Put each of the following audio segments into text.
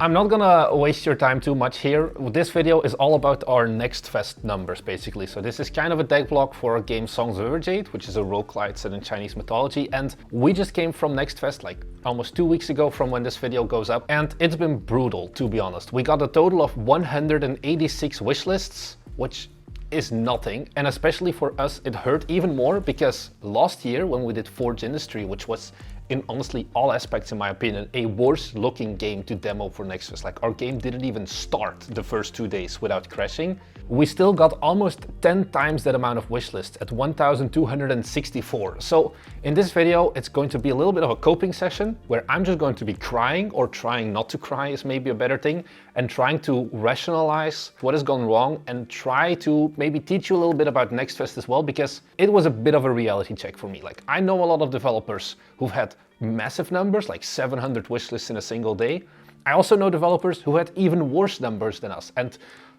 I'm not gonna waste your time too much here. This video is all about our Next Fest numbers, basically. So this is kind of a deck block for our game Songs of Everjade, which is a roguelite set in Chinese mythology. And we just came from Next Fest like almost 2 weeks ago from when this video goes up. And it's been brutal, to be honest. We got a total of 186 wishlists, which is nothing, and especially for us it hurt even more because last year when we did Forge Industry, which was in honestly all aspects in my opinion a worse looking game to demo for Next Fest, like our game didn't even start the first 2 days without crashing, we still got almost 10 times that amount of wishlists at 1,264. So in this video it's going to be a little bit of a coping session where I'm just going to be crying, or trying not to cry is maybe a better thing, and trying to rationalize what has gone wrong and try to maybe teach you a little bit about Next Fest as well, because it was a bit of a reality check for me. Like, I know a lot of developers who've had massive numbers, like 700 wishlists in a single day. I also know developers who had even worse numbers than us. And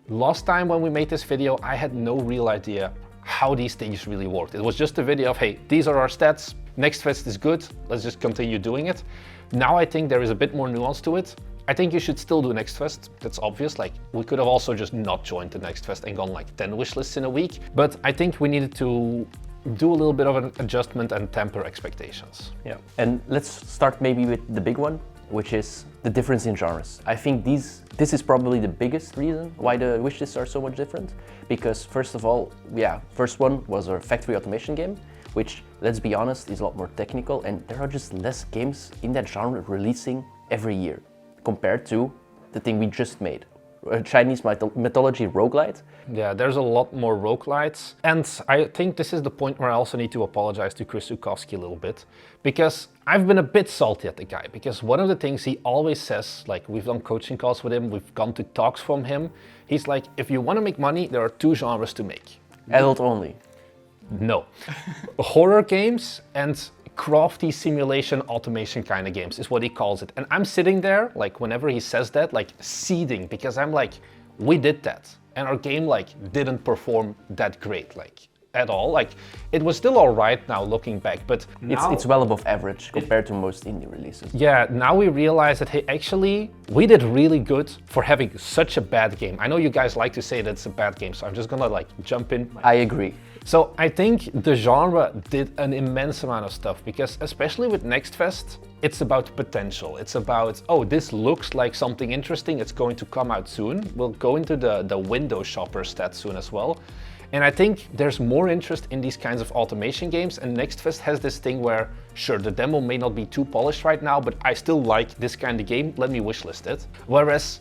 last time when we made this video, I had no real idea how these things really worked. It was just a video of, hey, these are our stats, Next Fest is good, let's just continue doing it. Now I think there is a bit more nuance to it. I think you should still do Next Fest, that's obvious. Like, we could have also just not joined the Next Fest and gone like 10 wishlists in a week. But I think we needed to do a little bit of an adjustment and temper expectations. Yeah, and let's start maybe with the big one, which is the difference in genres. I think this is probably the biggest reason why the wishlists are so much different. Because first of all, yeah, first one was our factory automation game, which, let's be honest, is a lot more technical, and there are just less games in that genre releasing every year compared to the thing we just made, Chinese mythology roguelite. Yeah, there's a lot more roguelites, and I think this is the point where I also need to apologize to Chris Zukowski a little bit, because I've been a bit salty at the guy, because one of the things he always says, like, we've done coaching calls with him, we've gone to talks from him, he's like, if you want to make money, there are 2 genres to make. Adult only. No. Horror games and crafty simulation automation kind of games is what he calls it. And I'm sitting there, like, whenever he says that, like, seething, because I'm like, we did that. And our game, like, didn't perform that great, like, at all. Like, it was still all right now looking back, but now it's well above average compared to most indie releases. Yeah, now we realize that, hey, actually, we did really good for having such a bad game. I know you guys like to say that it's a bad game, so I'm just gonna, like, jump in. I agree. So I think the genre did an immense amount of stuff, because especially with Next Fest, it's about potential. It's about, oh, this looks like something interesting, it's going to come out soon. We'll go into the window shopper stat soon as well. And I think there's more interest in these kinds of automation games, and Next Fest has this thing where, sure, the demo may not be too polished right now, but I still like this kind of game, let me wishlist it. Whereas,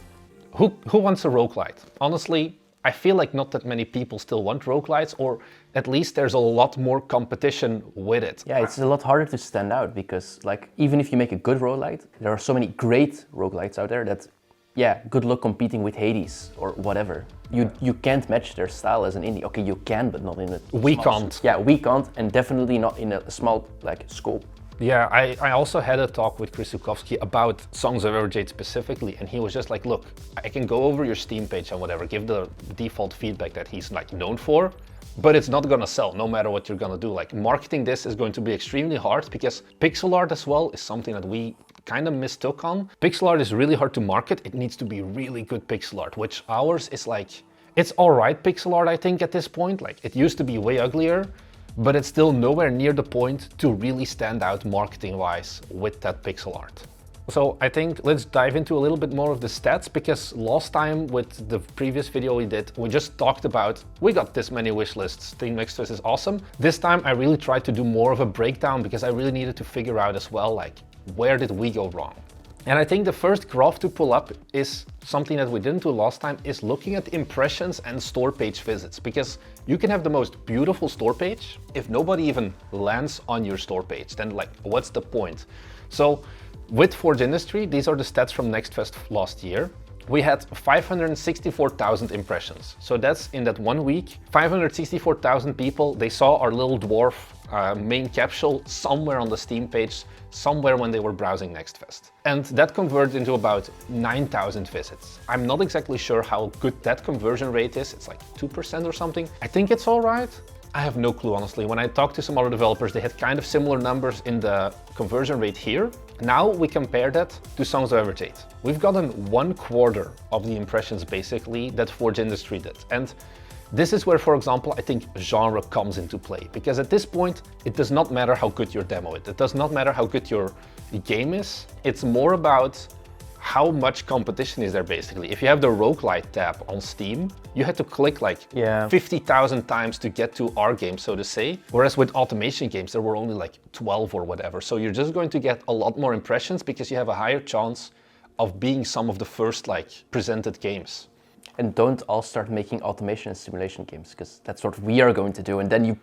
who wants a roguelite? Honestly, I feel like not that many people still want roguelites, or at least there's a lot more competition with it. Yeah, it's a lot harder to stand out because, like, even if you make a good roguelite, there are so many great roguelites out there that, yeah, good luck competing with Hades or whatever. You can't match their style as an indie. Okay, you can, but not in a We can't. Yeah, we can't, and definitely not in a small, like, scope. Yeah, I also had a talk with Chris Zukowski about Songs of Everjade specifically, and he was just like, look, I can go over your Steam page and whatever, give the default feedback that he's, like, known for, but it's not gonna sell no matter what you're gonna do. Like, marketing this is going to be extremely hard, because pixel art as well is something that we kind of mistook on. Pixel art is really hard to market. It needs to be really good pixel art, which ours is like, it's all right pixel art, I think, at this point. Like, it used to be way uglier, but it's still nowhere near the point to really stand out marketing-wise with that pixel art. So I think let's dive into a little bit more of the stats, because last time with the previous video we did, we just talked about, we got this many wishlists, Team Next Fest is awesome. This time I really tried to do more of a breakdown, because I really needed to figure out as well, like, where did we go wrong? And I think the first graph to pull up is something that we didn't do last time, is looking at impressions and store page visits, because you can have the most beautiful store page. If nobody even lands on your store page, then, like, what's the point? So with Forge Industry, these are the stats from Next Fest last year. We had 564,000 impressions. So that's in that 1 week, 564,000 people, they saw our little dwarf main capsule somewhere on the Steam page, somewhere when they were browsing Next Fest. And that converted into about 9,000 visits. I'm not exactly sure how good that conversion rate is. It's like 2% or something. I think it's all right. I have no clue, honestly. When I talked to some other developers, they had kind of similar numbers in the conversion rate here. Now we compare that to Songs of Everjade. We've gotten 1/4 of the impressions basically that Forge Industry did. And this is where, for example, I think genre comes into play. Because at this point, it does not matter how good your demo is. It does not matter how good your game is. It's more about how much competition is there basically. If you have the roguelite tab on Steam, you had to click like 50,000 times to get to our game, so to say. Whereas with automation games, there were only like 12 or whatever. So you're just going to get a lot more impressions because you have a higher chance of being some of the first like presented games. And don't all start making automation and simulation games, because that's what we are going to do. And then you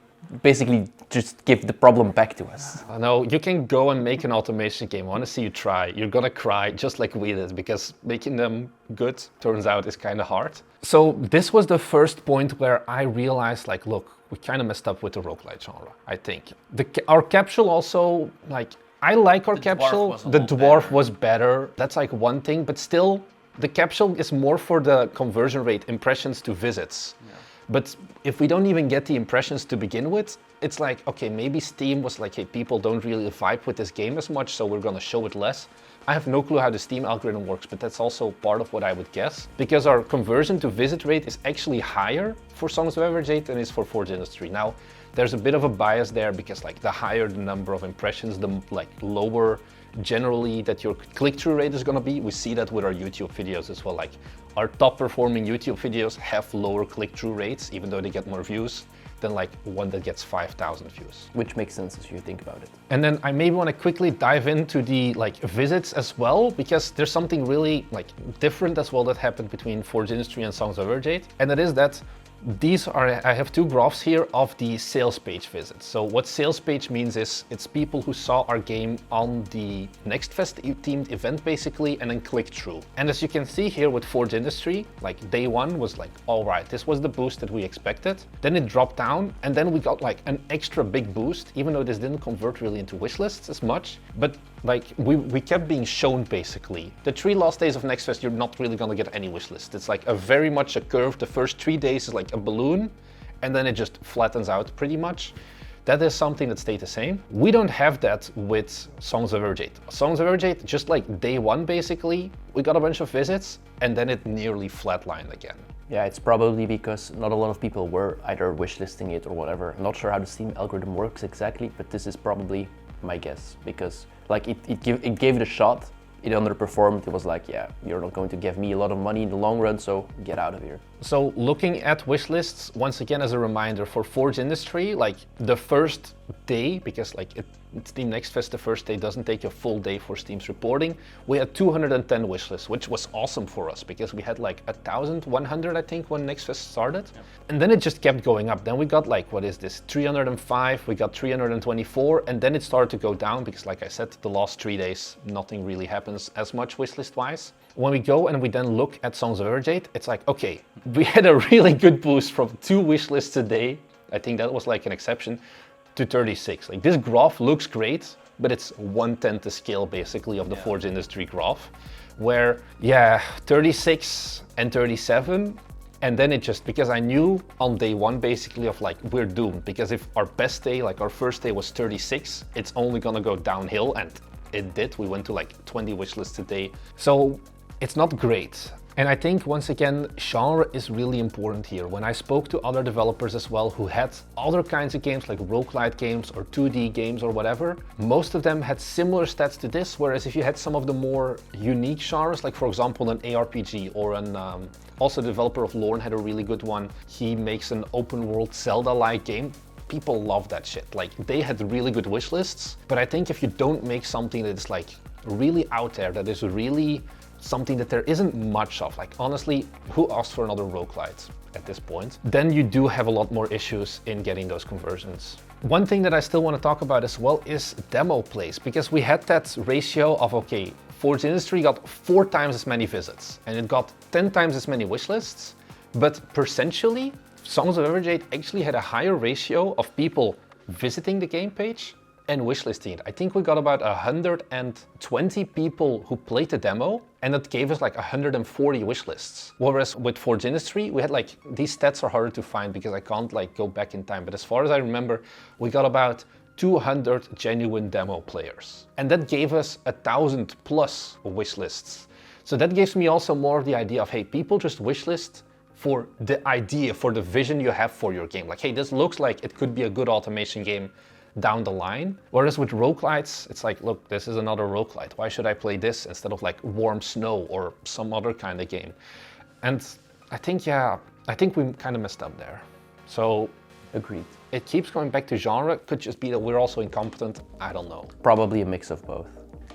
basically just give the problem back to us. No, you can go and make an automation game. I want to see you try. You're gonna cry just like we did, because making them good, turns out, is kind of hard. So this was the first point where I realized, like, look, we kind of messed up with the roguelite genre, I think. Our capsule also, like, I like our capsule. The dwarf was better. That's like one thing, but still, the capsule is more for the conversion rate, impressions to visits. Yeah. But if we don't even get the impressions to begin with, it's like, okay, maybe Steam was like, hey, people don't really vibe with this game as much, so we're gonna show it less. I have no clue how the Steam algorithm works, but that's also part of what I would guess. Because our conversion to visit rate is actually higher for Songs of Everjade than is for Forge Industry. Now, there's a bit of a bias there because like the higher the number of impressions, the like lower generally that your click-through rate is gonna be. We see that with our YouTube videos as well. Like our top performing YouTube videos have lower click-through rates, even though they get more views, than like one that gets 5,000 views. Which makes sense if you think about it. And then I maybe want to quickly dive into the like visits as well, because there's something really like different as well that happened between Forge Industry and Songs of Everjade. And that is that these are, I have two graphs here of the sales page visits. So what sales page means is it's people who saw our game on the Next Fest themed event basically and then clicked through. And as you can see here with Forge Industry, like day one was like, all right, this was the boost that we expected. Then it dropped down and then we got like an extra big boost, even though this didn't convert really into wishlists as much. But like we kept being shown basically. The 3 last days of Next Fest, you're not really gonna get any wishlist. It's like a very much a curve. The first 3 days is like a balloon and then it just flattens out pretty much. That is something that stayed the same. We don't have that with Songs of Everjade. Songs of Everjade, just like day one basically, we got a bunch of visits and then it nearly flatlined again. Yeah, it's probably because not a lot of people were either wishlisting it or whatever. I'm not sure how the Steam algorithm works exactly, but this is probably my guess, because like it gave it a shot. It underperformed. It was like, yeah, you're not going to give me a lot of money in the long run, so get out of here. So looking at wishlists, once again, as a reminder for Forge Industry, like the first day, because like Steam Next Fest, the first day doesn't take a full day for Steam's reporting. We had 210 wishlists, which was awesome for us because we had like 1,100, I think, when Next Fest started. Yep. And then it just kept going up. Then we got like, what is this, 305, we got 324, and then it started to go down because like I said, the last 3 days, nothing really happens as much wishlist-wise. When we go and we then look at Songs of Everjade, it's like, okay, we had a really good boost from 2 wishlists a day. I think that was like an exception, to 36. Like this graph looks great, but it's 1/10 the scale basically of the Forge Industry graph, where 36 and 37, and then it just, because I knew on day one basically of like, we're doomed, because if our best day, like our first day was 36, it's only gonna go downhill, and it did. We went to like 20 wishlists a day. So it's not great. And I think, once again, genre is really important here. When I spoke to other developers as well who had other kinds of games like roguelite games or 2D games or whatever, most of them had similar stats to this, whereas if you had some of the more unique genres, like for example an ARPG or an, also the developer of Lorne had a really good one. He makes an open world Zelda-like game. People love that shit. Like they had really good wish lists, but I think if you don't make something that is like really out there, that is really something that there isn't much of, like honestly, who asks for another roguelite at this point? Then you do have a lot more issues in getting those conversions. One thing that I still want to talk about as well is demo plays, because we had that ratio of, okay, Forge Industry got 4 times as many visits and it got 10 times as many wishlists, but percentually, Songs of Everjade actually had a higher ratio of people visiting the game page and wishlisting it. I think we got about 120 people who played the demo, and that gave us like 140 wishlists. Whereas with Forge Industry, we had like, these stats are harder to find because I can't like go back in time, but as far as I remember, we got about 200 genuine demo players. And that gave us 1,000 plus wish lists. So that gives me also more of the idea of, hey, people just wish list for the idea, for the vision you have for your game. Like, hey, this looks like it could be a good automation game down the line. Whereas with roguelites, it's like, look, this is another roguelite. Why should I play this instead of like Warm Snow or some other kind of game? And I think we kind of messed up there. So, agreed. It keeps going back to genre. Could just be that we're also incompetent. I don't know. Probably a mix of both.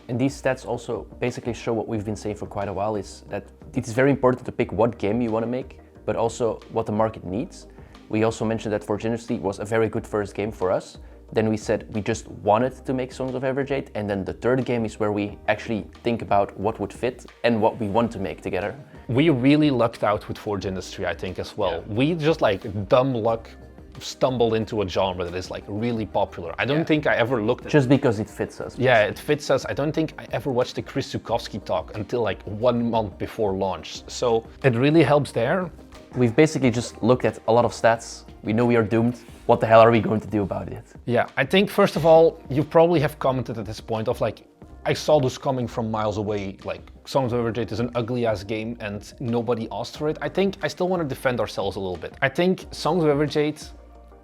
And these stats also basically show what we've been saying for quite a while, is that it's very important to pick what game you want to make, but also what the market needs. We also mentioned that Forge Industry was a very good first game for us. Then we said we just wanted to make Songs of Everjade, and then the third game is where we actually think about what would fit and what we want to make together. We really lucked out with Forge Industry, I think, as well. Yeah. We just like dumb luck stumbled into a genre that is like really popular. I don't think I ever looked at just because it fits us. Yeah, it fits us. I don't think I ever watched the Chris Zukowski talk until like 1 month before launch. So it really helps there. We've basically just looked at a lot of stats. We know we are doomed. What the hell are we going to do about it? Yeah, I think first of all, you probably have commented at this point of like, I saw this coming from miles away, like Songs of Everjade is an ugly ass game and nobody asked for it. I think I still want to defend ourselves a little bit. I think Songs of Everjade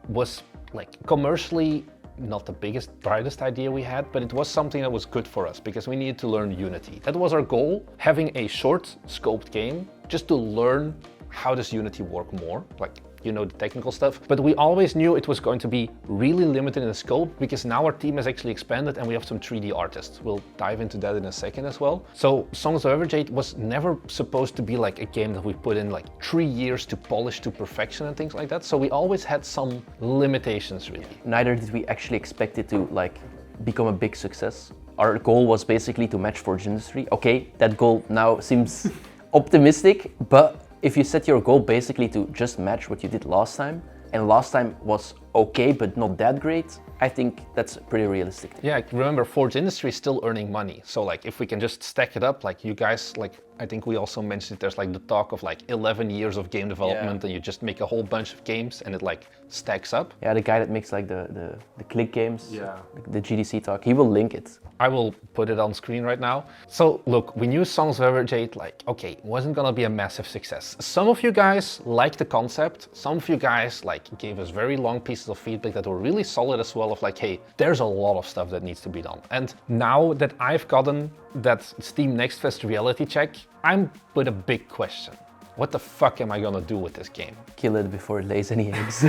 was like commercially not the biggest, brightest idea we had, but it was something that was good for us because we needed to learn Unity. That was our goal, having a short scoped game just to learn how does Unity work more, like, you know, the technical stuff. But we always knew it was going to be really limited in the scope because now our team has actually expanded and we have some 3D artists. We'll dive into that in a second as well. So Songs of Everjade was never supposed to be like a game that we put in like 3 years to polish to perfection and things like that. So we always had some limitations really. Neither did we actually expect it to like become a big success. Our goal was basically to match Forge Industry. Okay, that goal now seems optimistic, but if you set your goal basically to just match what you did last time, and last time was okay but not that great, I think that's pretty realistic. Yeah, remember Forge Industry is still earning money. So like if we can just stack it up, like you guys, like I think we also mentioned there's like the talk of like 11 years of game development and you just make a whole bunch of games and it like stacks up. Yeah, the guy that makes like the click games, the GDC talk, he will link it. I will put it on screen right now. So look, we knew Songs of Everjade, like, okay, wasn't gonna be a massive success. Some of you guys liked the concept. Some of you guys like gave us very long pieces of feedback that were really solid as well of like, hey, there's a lot of stuff that needs to be done. And now that I've gotten that Steam Next Fest reality check, I'm with a big question. What the fuck am I gonna do with this game? Kill it before it lays any eggs.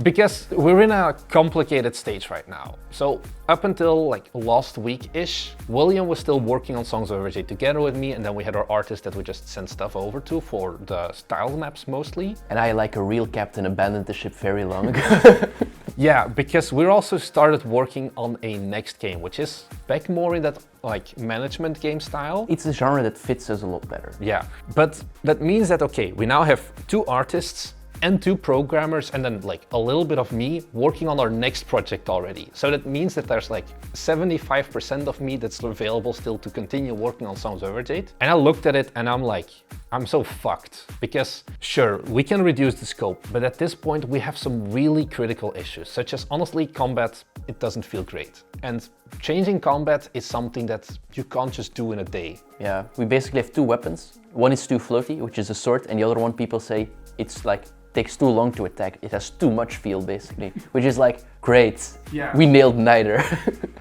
Because we're in a complicated stage right now. So up until like last week-ish, William was still working on Songs of Everjade together with me, and then we had our artist that we just sent stuff over to for the style maps mostly. And I, like a real captain, abandoned the ship very long ago. Yeah, because we also started working on a next game, which is back more in that like management game style. It's a genre that fits us a lot better. Yeah, but that means that, okay, we now have 2 artists and 2 programmers and then like a little bit of me working on our next project already. So that means that there's like 75% of me that's available still to continue working on Songs of Everjade. And I looked at it and I'm like, I'm so fucked because sure, we can reduce the scope, but at this point we have some really critical issues, such as honestly combat, it doesn't feel great. And changing combat is something that you can't just do in a day. Yeah, we basically have 2 weapons. One is too floaty, which is a sword, and the other one people say it's like takes too long to attack. It has too much feel basically, which is like, great, we nailed neither.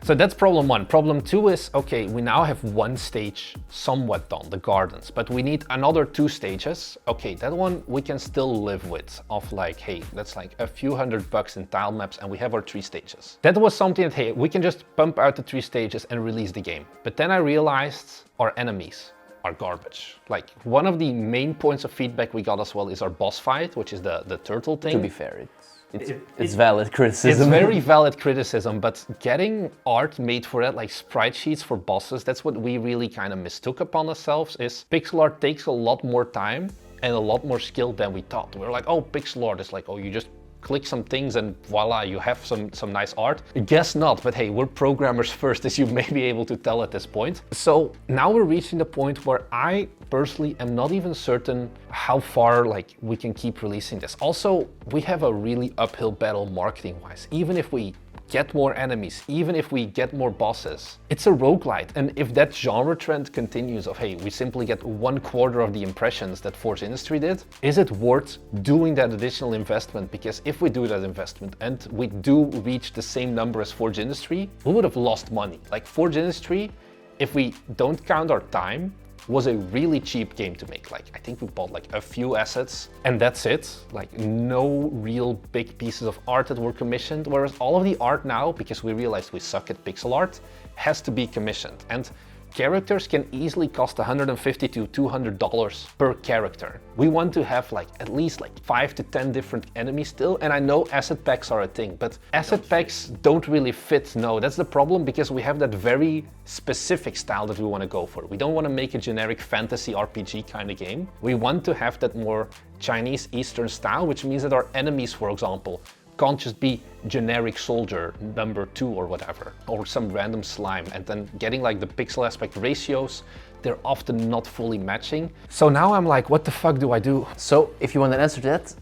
So that's problem 1. Problem 2 is, okay, we now have 1 stage somewhat done, the gardens, but we need another 2 stages. Okay, that one we can still live with, of like, hey, that's like a few $100 in tile maps and we have our 3 stages. That was something that, hey, we can just pump out the 3 stages and release the game. But then I realized our enemies are garbage. Like one of the main points of feedback we got as well is our boss fight, which is the turtle thing. To be fair, it's valid criticism. It's very valid criticism, but getting art made for that, like sprite sheets for bosses, that's what we really kind of mistook upon ourselves, is pixel art takes a lot more time and a lot more skill than we thought. We were like, oh, pixel art is like, oh, you just click some things and voila, you have some nice art. Guess not, but hey, we're programmers first, as you may be able to tell at this point. So now we're reaching the point where I personally am not even certain how far like we can keep releasing this. Also, we have a really uphill battle marketing wise. Even if we get more enemies, even if we get more bosses, it's a roguelite. And if that genre trend continues of, hey, we simply get 1/4 of the impressions that Forge Industry did, is it worth doing that additional investment? Because if we do that investment and we do reach the same number as Forge Industry, we would have lost money. Like Forge Industry, if we don't count our time, was a really cheap game to make. Like, I think we bought like a few assets and that's it. Like no real big pieces of art that were commissioned. Whereas all of the art now, because we realized we suck at pixel art, has to be commissioned. And characters can easily cost $150 to $200 per character. We want to have like at least like 5 to 10 different enemies still. And I know asset packs are a thing, but asset packs don't really fit. No, that's the problem, because we have that very specific style that we want to go for. We don't want to make a generic fantasy RPG kind of game. We want to have that more Chinese Eastern style, which means that our enemies, for example, can't just be generic soldier number 2 or whatever, or some random slime, and then getting like the pixel aspect ratios, they're often not fully matching. So now I'm like, what the fuck do I do? So if you want an answer to that,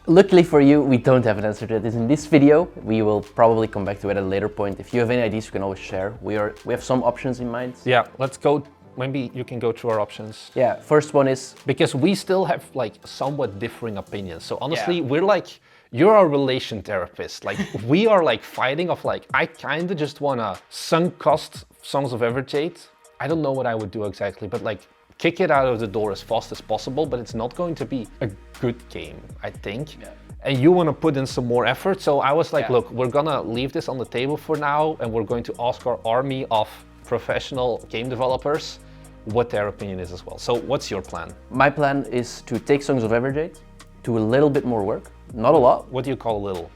luckily for you, we don't have an answer to that in this video. We will probably come back to it at a later point. If you have any ideas, you can always share. We have some options in mind. Yeah, let's go. Maybe you can go through our options. Yeah, first one is... Because we still have like somewhat differing opinions. So honestly, we're like, you're our relation therapist. Like we are like fighting of like, I kind of just want to sunk cost Songs of Everjade. I don't know what I would do exactly, but like kick it out of the door as fast as possible, but it's not going to be a good game, I think. Yeah. And you want to put in some more effort. So I was like, look, we're gonna leave this on the table for now, and we're going to ask our army of professional game developers what their opinion is as well. So what's your plan? My plan is to take Songs of Everjade, do a little bit more work, not a lot. What do you call a little?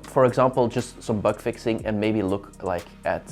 For example, just some bug fixing, and maybe look like at,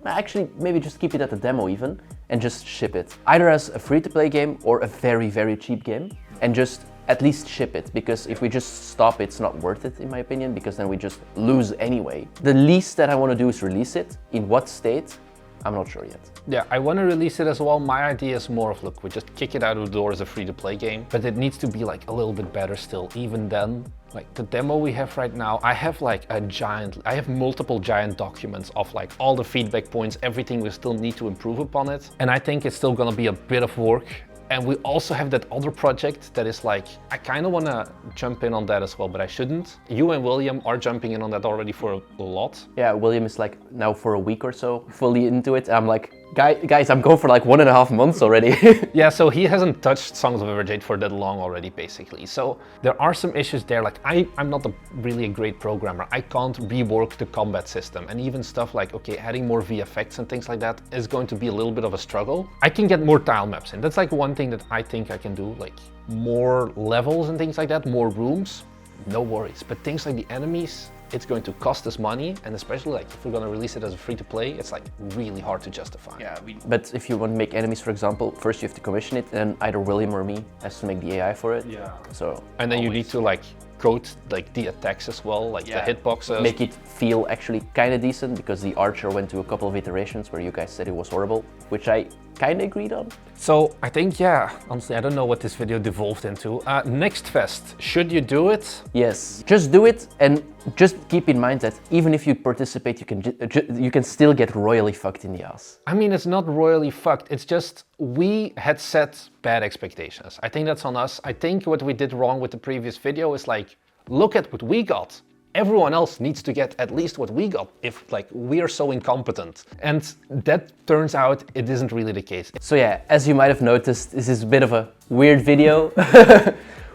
actually maybe just keep it at the demo even, and just ship it. Either as a free-to-play game or a very, very cheap game, and just at least ship it, because if we just stop, it's not worth it in my opinion, because then we just lose anyway. The least that I want to do is release it. In what state? I'm not sure yet. Yeah, I want to release it as well. My idea is more of, look, we just kick it out of the door as a free-to-play game, but it needs to be like a little bit better still. Even then, like the demo we have right now, I have like I have multiple giant documents of like all the feedback points, everything we still need to improve upon it. And I think it's still gonna be a bit of work. And we also have that other project that is like, I kind of want to jump in on that as well, but I shouldn't. You and William are jumping in on that already for a lot. Yeah, William is like now for a week or so fully into it. I'm like, guys, I'm going for like 1.5 months already. Yeah, so he hasn't touched Songs of Everjade for that long already, basically. So there are some issues there. Like I'm not really a great programmer. I can't rework the combat system, and even stuff like, okay, adding more VFX and things like that is going to be a little bit of a struggle. I can get more tile maps in. That's like one thing that I think I can do, like more levels and things like that, more rooms, no worries. But things like the enemies, it's going to cost us money, and especially like if we're gonna release it as a free-to-play, it's like really hard to justify. Yeah, but if you want to make enemies, for example, first you have to commission it, and either William or me has to make the AI for it. Yeah. So and then you need to like code like the attacks as well, like the hitboxes. Make it feel actually kind of decent, because the Archer went to a couple of iterations where you guys said it was horrible, which I kind of agreed on. So I think, yeah, honestly, I don't know what this video devolved into. Next Fest, should you do it? Yes, just do it, and just keep in mind that even if you participate, you can still get royally fucked in the ass. I mean, it's not royally fucked, it's just we had set bad expectations. I think that's on us. I think what we did wrong with the previous video is like, look at what we got. Everyone else needs to get at least what we got if like we are so incompetent. And that turns out it isn't really the case. So yeah, as you might have noticed, this is a bit of a weird video.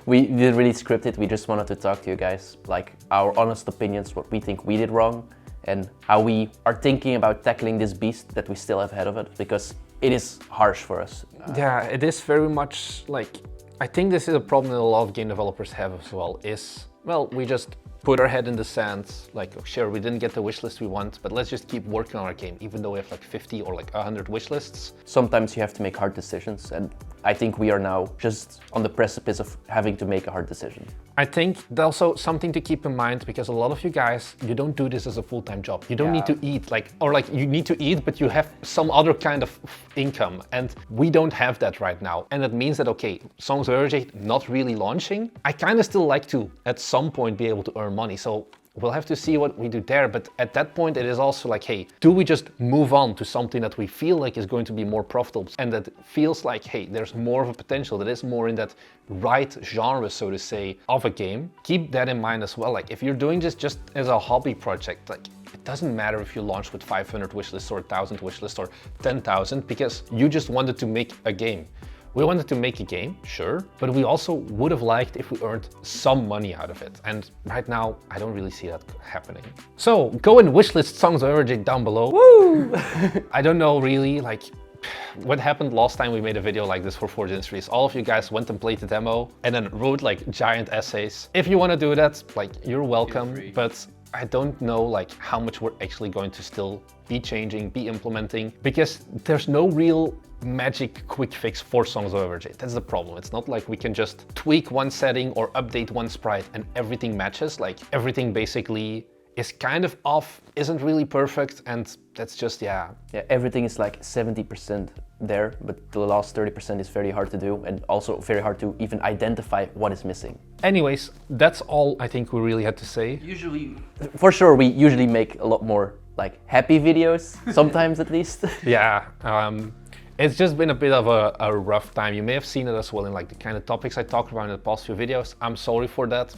We didn't really script it, we just wanted to talk to you guys, like our honest opinions, what we think we did wrong, and how we are thinking about tackling this beast that we still have ahead of it, because it is harsh for us. Yeah, it is very much like, I think this is a problem that a lot of game developers have as well, is, well, we just put our head in the sand, like, oh, sure, we didn't get the wish list we want, but let's just keep working on our game, even though we have like 50 or like 100 wish lists. Sometimes you have to make hard decisions, and I think we are now just on the precipice of having to make a hard decision. I think also something to keep in mind, because a lot of you guys, you don't do this as a full-time job. You don't need to eat, like, or like you need to eat, but you have some other kind of income, and we don't have that right now. And that means that, okay, Songs of Everjade not really launching, I kind of still like to, at some point, be able to earn money. So we'll have to see what we do there. But at that point, it is also like, hey, do we just move on to something that we feel like is going to be more profitable and that feels like, hey, there's more of a potential, that is more in that right genre, so to say, of a game? Keep that in mind as well. Like, if you're doing this just as a hobby project, like, it doesn't matter if you launch with 500 wishlists or 1,000 wishlists or 10,000, because you just wanted to make a game. We wanted to make a game, sure, but we also would have liked if we earned some money out of it. And right now, I don't really see that happening. So go and wishlist Songs of Everjade down below. Woo! I don't know really, like, what happened last time we made a video like this for Forged Industries. All of you guys went and played the demo and then wrote like giant essays. If you want to do that, like, you're welcome, but I don't know like how much we're actually going to still be changing, be implementing, because there's no real magic quick fix for Songs of Everjade. That's the problem. It's not like we can just tweak one setting or update one sprite and everything matches. Like, everything basically is kind of off, isn't really perfect, and that's just, yeah. Yeah, everything is like 70% there, but the last 30% is very hard to do, and also very hard to even identify what is missing. Anyways, that's all I think we really had to say. Usually, for sure, we usually make a lot more like happy videos, sometimes at least. Yeah, it's just been a bit of a rough time. You may have seen it as well in like the kind of topics I talked about in the past few videos. I'm sorry for that.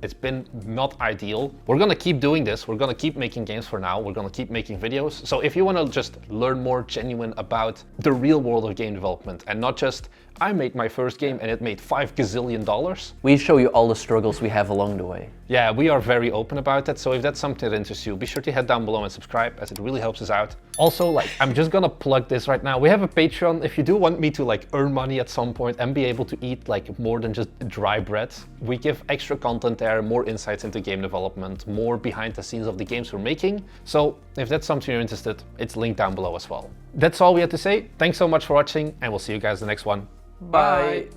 It's been not ideal. We're gonna keep doing this. We're gonna keep making games for now. We're gonna keep making videos. So if you wanna just learn more genuine about the real world of game development and not just, I made my first game and it made $5 gazillion. We show you all the struggles we have along the way. Yeah, we are very open about that. So if that's something that interests you, be sure to head down below and subscribe, as it really helps us out. Also, like, I'm just gonna plug this right now. We have a Patreon. If you do want me to like earn money at some point and be able to eat like more than just dry bread, we give extra content there, more insights into game development, more behind the scenes of the games we're making. So if that's something you're interested, it's linked down below as well. That's all we had to say. Thanks so much for watching, and we'll see you guys in the next one. Bye.